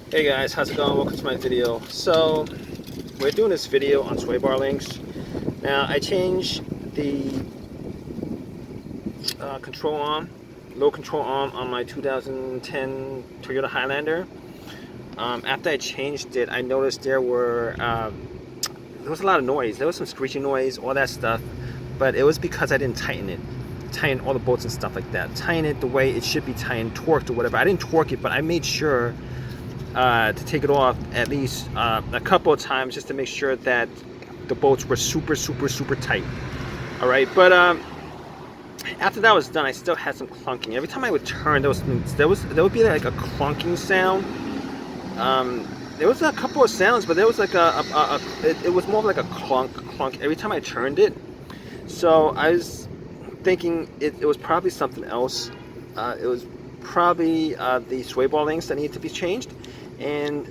Hey guys, how's it going? Welcome to my video. So, we're doing this video on sway bar links. Now, I changed the control arm, low control arm on my 2010 Toyota Highlander. After I changed it, I noticed there was a lot of noise. There was some screeching noise, all that stuff, but it was because I didn't tighten it. Tighten all the bolts and stuff like that. Tighten it the way it should be tightened, torqued or whatever. I didn't torque it, but I made sure to take it off at least a couple of times just to make sure that the bolts were super tight. All right, but after that was done, I still had some clunking. Every time I would turn, there would be like a clunking sound. There was a couple of sounds, but there was like it was more like a clunk every time I turned it. So I was thinking it was probably something else. It was probably the sway bar links that need to be changed. And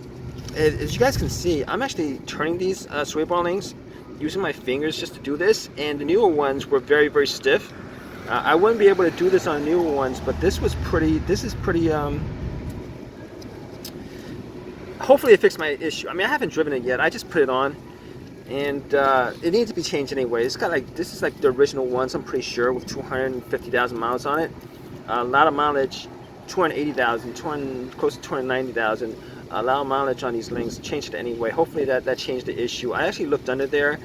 as you guys can see, I'm actually turning these sway bar links using my fingers just to do this, and the newer ones were very stiff. I wouldn't be able to do this on the newer ones, but this is pretty hopefully it fixed my issue. I mean, I haven't driven it yet, I just put it on, and it needs to be changed anyway. It's got like, this is like the original ones, I'm pretty sure, with 250,000 miles on it. A lot of mileage, 280,000, close to 290,000. A lot of mileage on these links. Changed it anyway. Hopefully that changed the issue. I actually looked under there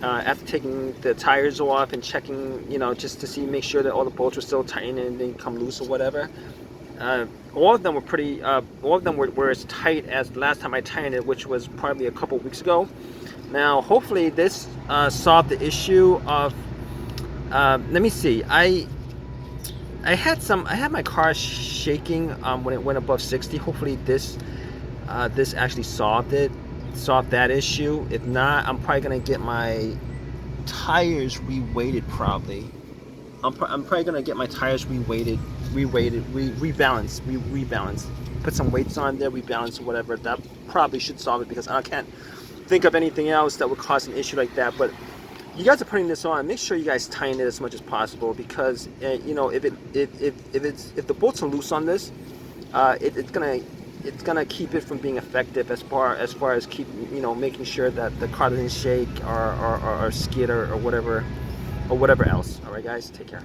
after taking the tires off and checking, just to make sure that all the bolts were still tight and didn't come loose or whatever. All of them were all of them were as tight as the last time I tightened it, which was probably a couple weeks ago. Now, hopefully this solved the issue of, let me see, I had my car shaking when it went above 60. Hopefully this actually solved that issue. If not, I'm probably gonna get my tires reweighted. I'm probably gonna get my tires rebalanced. Put some weights on there, rebalance or whatever. That probably should solve it, because I can't think of anything else that would cause an issue like that. But you guys are putting this on, make sure you guys tighten it as much as possible, because if the bolts are loose on this, it's gonna keep it from being effective as far as making sure that the car doesn't shake or skid or whatever else. All right, guys, take care.